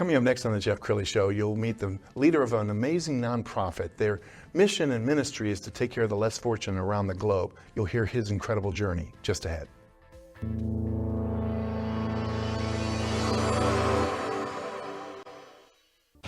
Coming up next on the Jeff Crilley Show, you'll meet the leader of an amazing nonprofit. Their mission and ministry is to take care of the less fortunate around the globe. You'll hear his incredible journey just ahead.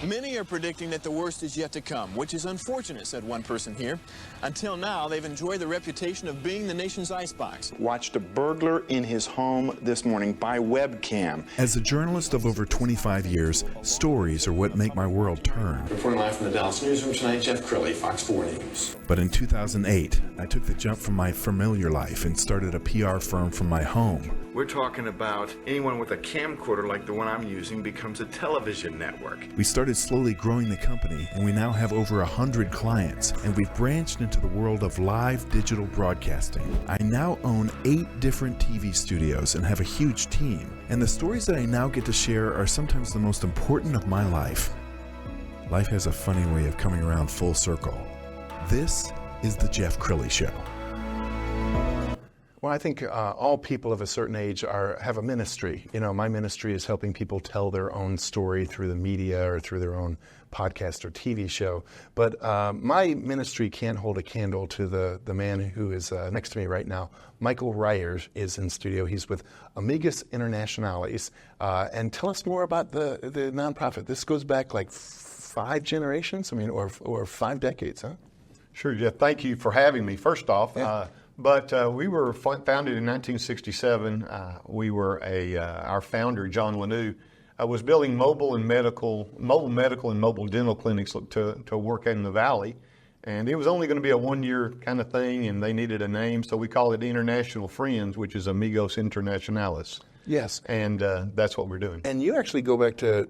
Many are predicting that the worst is yet to come, which is unfortunate, said one person here. Until now, they've enjoyed the reputation of being the nation's icebox. Watched a burglar in his home this morning by webcam. As a journalist of over 25 years, stories are what make my world turn. Reporting live from the Dallas newsroom tonight, Jeff Crilley, Fox 4 News. But in 2008, I took the jump from my familiar life and started a PR firm from my home. We're talking about anyone with a camcorder like the one I'm using becomes a television network. We started slowly growing the company, and we now have over 100 clients, and we've branched into the world of live digital broadcasting. I now own 8 different TV studios and have a huge team, and the stories that I now get to share are sometimes the most important of my life. Life has a funny way of coming around full circle. This is the Jeff Crilley Show. Well, I think all people of a certain age have a ministry. You know, my ministry is helping people tell their own story through the media or through their own podcast or TV show. But my ministry can't hold a candle to the man who is next to me right now. Michael Ryer is in studio. He's with Amigos Internacionales. And tell us more about the nonprofit. This goes back like 5 generations, or 5 decades, huh? Sure, Jeff. Thank you for having me, first off. Yeah. But we were founded in 1967. We were our founder, John Lanou, was building mobile medical and mobile dental clinics to work in the Valley. And it was only going to be a 1-year kind of thing, and they needed a name, so we called it International Friends, which is Amigos Internacionales. Yes. And that's what we're doing. And you actually go back to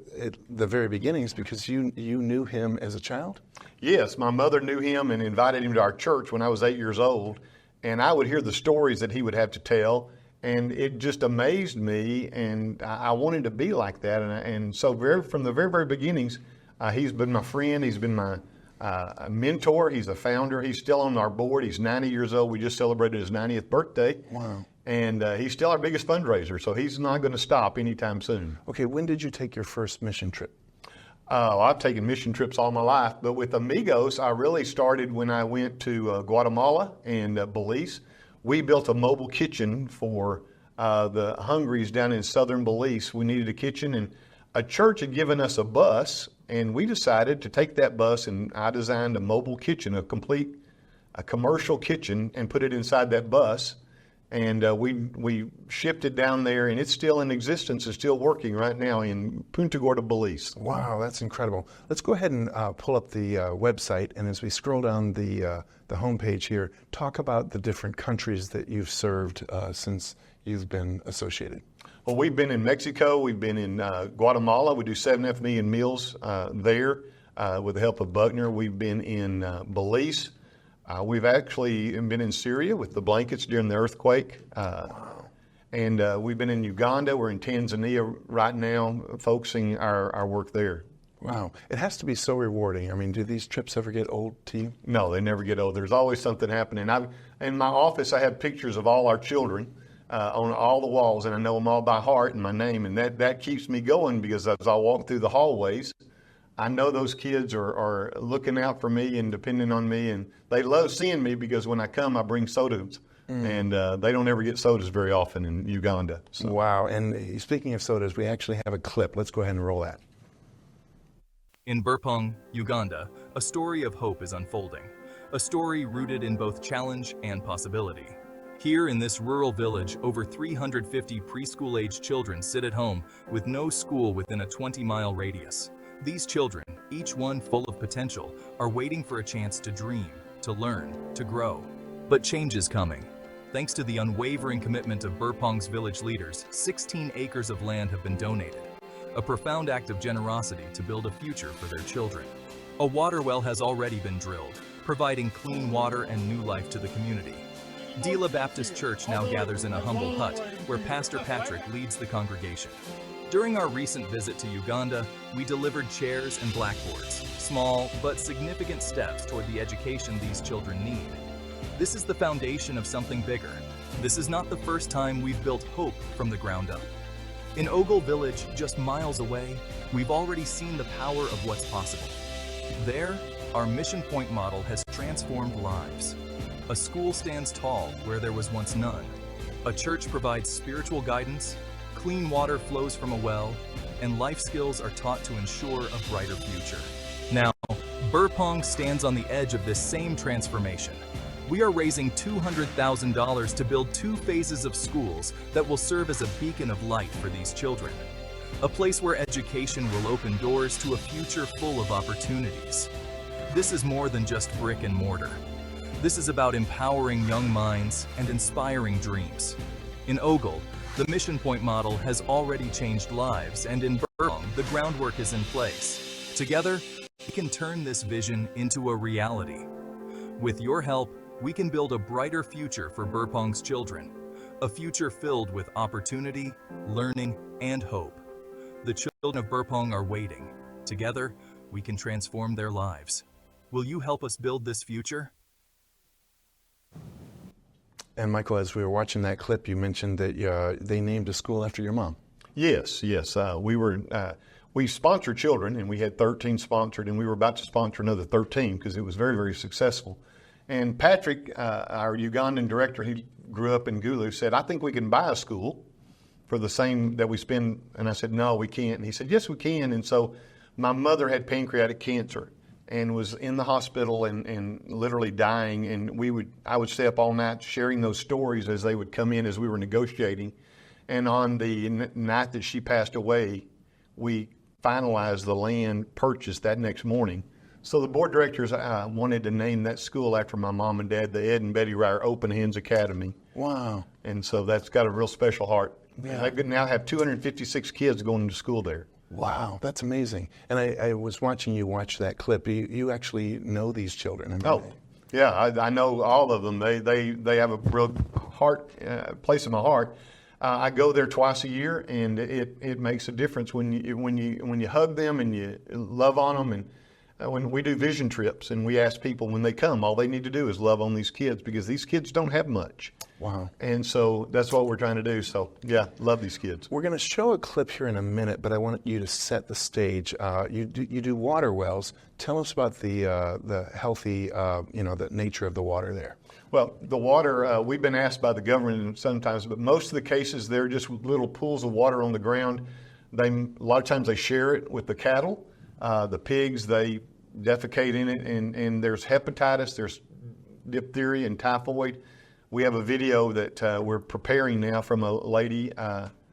the very beginnings because you knew him as a child? Yes, my mother knew him and invited him to our church when I was 8 years old. And I would hear the stories that he would have to tell, and it just amazed me, and I wanted to be like that. And so from the very, very beginnings, he's been my friend. He's been my mentor. He's a founder. He's still on our board. He's 90 years old. We just celebrated his 90th birthday. Wow. And he's still our biggest fundraiser, so he's not going to stop anytime soon. Okay, when did you take your first mission trip? I've taken mission trips all my life, but with Amigos, I really started when I went to Guatemala and Belize. We built a mobile kitchen for the hungries down in southern Belize. We needed a kitchen, and a church had given us a bus, and we decided to take that bus, and I designed a mobile kitchen, a commercial kitchen, and put it inside that bus. And we shipped it down there, and it's still in existence. It's still working right now in Punta Gorda, Belize. Wow, that's incredible. Let's go ahead and pull up the website, and as we scroll down the homepage here, talk about the different countries that you've served since you've been associated. Well, we've been in Mexico. We've been in Guatemala. We do 7.5 million meals there with the help of Buckner. We've been in Belize. We've actually been in Syria with the blankets during the earthquake. Wow. And we've been in Uganda. We're in Tanzania right now, focusing our work there. Wow. It has to be so rewarding. I mean, do these trips ever get old to you? No, they never get old. There's always something happening. In my office, I have pictures of all our children on all the walls, and I know them all by heart and my name. And that keeps me going because as I walk through the hallways, I know those kids are looking out for me and depending on me, and they love seeing me because when I come, I bring sodas, and they don't ever get sodas very often in Uganda. So. Wow, and speaking of sodas, we actually have a clip. Let's go ahead and roll that. In Burpong, Uganda, a story of hope is unfolding, a story rooted in both challenge and possibility. Here in this rural village, over 350 preschool-aged children sit at home with no school within a 20-mile radius. These children, each one full of potential, are waiting for a chance to dream, to learn, to grow. But change is coming. Thanks to the unwavering commitment of Burpong's village leaders, 16 acres of land have been donated. A profound act of generosity to build a future for their children. A water well has already been drilled, providing clean water and new life to the community. Dila Baptist Church now gathers in a humble hut, where Pastor Patrick leads the congregation. During our recent visit to Uganda, we delivered chairs and blackboards, small but significant steps toward the education these children need. This is the foundation of something bigger. This is not the first time we've built hope from the ground up. In Ogle Village, just miles away, we've already seen the power of what's possible. There, our Mission Point model has transformed lives. A school stands tall where there was once none. A church provides spiritual guidance, clean water flows from a well, and life skills are taught to ensure a brighter future. Now, Burpong stands on the edge of this same transformation. We are raising $200,000 to build 2 phases of schools that will serve as a beacon of light for these children. A place where education will open doors to a future full of opportunities. This is more than just brick and mortar. This is about empowering young minds and inspiring dreams. In Ogle, the Mission Point model has already changed lives, and in Burpong, the groundwork is in place. Together, we can turn this vision into a reality. With your help, we can build a brighter future for Burpong's children, a future filled with opportunity, learning, and hope. The children of Burpong are waiting. Together, we can transform their lives. Will you help us build this future? And Michael, as we were watching that clip, you mentioned that they named a school after your mom. Yes. We sponsor children, and we had 13 sponsored, and we were about to sponsor another 13 because it was very, very successful. And Patrick, our Ugandan director, he grew up in Gulu, said, I think we can buy a school for the same that we spend. And I said, no, we can't. And he said, yes, we can. And so my mother had pancreatic cancer and was in the hospital and literally dying. And I would stay up all night sharing those stories as they would come in as we were negotiating. And on the night that she passed away, we finalized the land purchase that next morning. So the board of directors wanted to name that school after my mom and dad, the Ed and Betty Ryer Open Hands Academy. Wow. And so that's got a real special heart. Yeah. They now have 256 kids going to school there. Wow, that's amazing. And I was watching you watch that clip. You actually know these children. Yeah, I know all of them. They have a real place in my heart. I go there twice a year, and it makes a difference when you hug them and you love on them. And when we do vision trips and we ask people when they come, all they need to do is love on these kids because these kids don't have much. Wow. And so that's what we're trying to do. So yeah, love these kids. We're going to show a clip here in a minute, but I want you to set the stage. You do water wells. Tell us about the healthy, the nature of the water there. Well, the water, we've been asked by the government sometimes, but most of the cases, they're just little pools of water on the ground. A lot of times they share it with the cattle. The pigs, they defecate in it, and there's hepatitis, there's diphtheria and typhoid. We have a video that we're preparing now from a lady.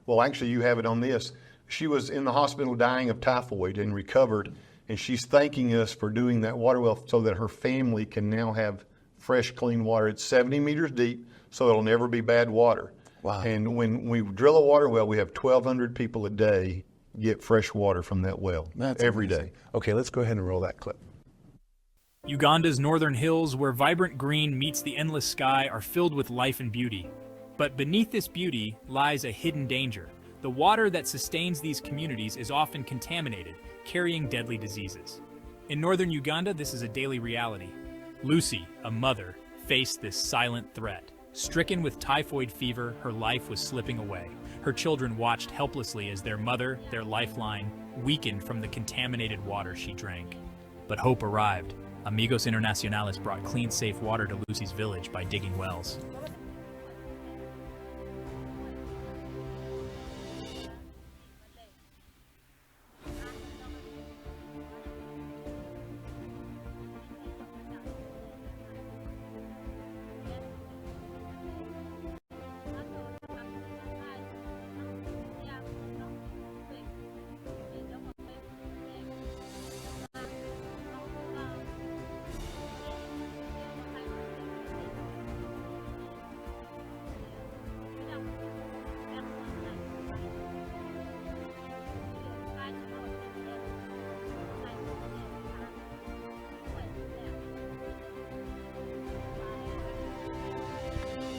Well, actually, you have it on this. She was in the hospital dying of typhoid and recovered, and she's thanking us for doing that water well so that her family can now have fresh, clean water. It's 70 meters deep, so it'll never be bad water. Wow. And when we drill a water well, we have 1,200 people a day get fresh water from that well. That's every amazing. day. Okay, let's go ahead and roll that clip. Uganda's northern hills, where vibrant green meets the endless sky, are filled with life and beauty. But beneath this beauty lies a hidden danger. The water that sustains these communities is often contaminated, carrying deadly diseases. In northern Uganda, this is a daily reality. Lucy, a mother, faced this silent threat. Stricken with typhoid fever, her life was slipping away. Her children watched helplessly as their mother, their lifeline, weakened from the contaminated water she drank. But hope arrived. Amigos Internacionales brought clean, safe water to Lucy's village by digging wells.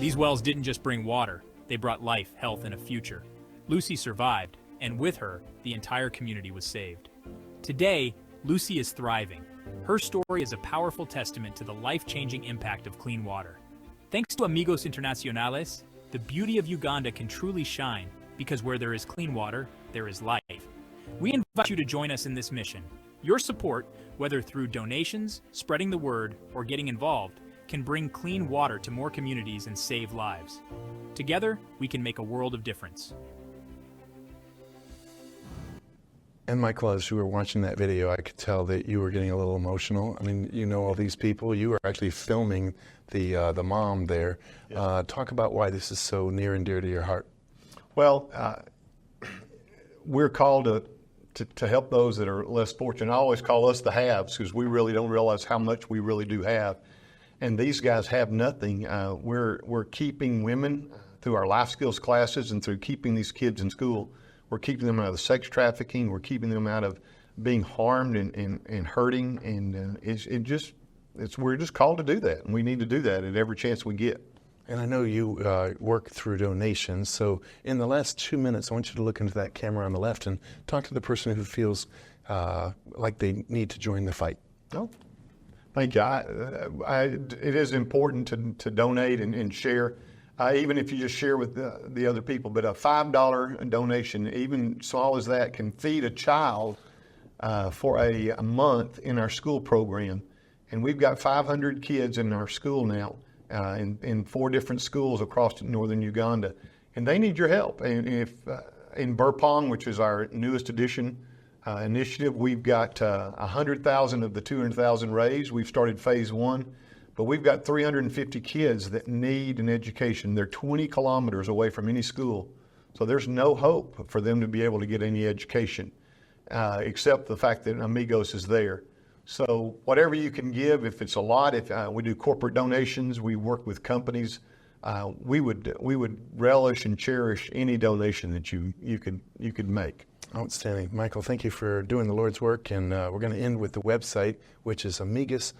These wells didn't just bring water, they brought life, health, and a future. Lucy survived, and with her, the entire community was saved. Today, Lucy is thriving. Her story is a powerful testament to the life-changing impact of clean water. Thanks to Amigos Internacionales, the beauty of Uganda can truly shine because where there is clean water, there is life. We invite you to join us in this mission. Your support, whether through donations, spreading the word, or getting involved, can bring clean water to more communities and save lives. Together, we can make a world of difference. And Michael, as you were watching that video, I could tell that you were getting a little emotional. I mean, you know all these people. You were actually filming the mom there. Yes. Talk about why this is so near and dear to your heart. Well, we're called to help those that are less fortunate. I always call us the haves because we really don't realize how much we really do have. And these guys have nothing. We're keeping women through our life skills classes and through keeping these kids in school. We're keeping them out of sex trafficking. We're keeping them out of being harmed and hurting. And we're just called to do that. And we need to do that at every chance we get. And I know you work through donations. So in the last 2 minutes, I want you to look into that camera on the left and talk to the person who feels like they need to join the fight. Oh, thank you. It is important to donate and share. Even if you just share with the other people, but a $5 donation, even small as that, can feed a child for a month in our school program. And we've got 500 kids in our school now, in 4 different schools across northern Uganda, and they need your help. And if in Burpong, which is our newest edition initiative, we've got 100,000 of the 200,000 raised. We've started phase 1. But we've got 350 kids that need an education. They're 20 kilometers away from any school. So there's no hope for them to be able to get any education, except the fact that Amigos is there. So whatever you can give, if it's a lot, if we do corporate donations, we work with companies, we would relish and cherish any donation that you could make. Outstanding. Michael, thank you for doing the Lord's work. And we're going to end with the website, which is amigosii.org.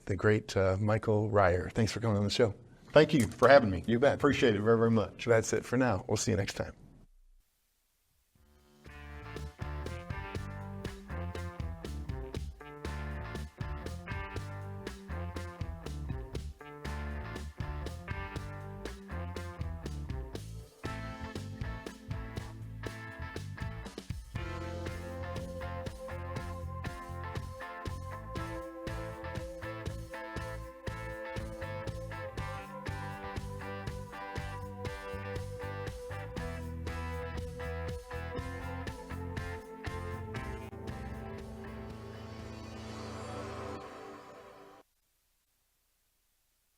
The great Michael Ryer. Thanks for coming on the show. Thank you for having me. You bet. Appreciate it very, very much. That's it for now. We'll see you next time.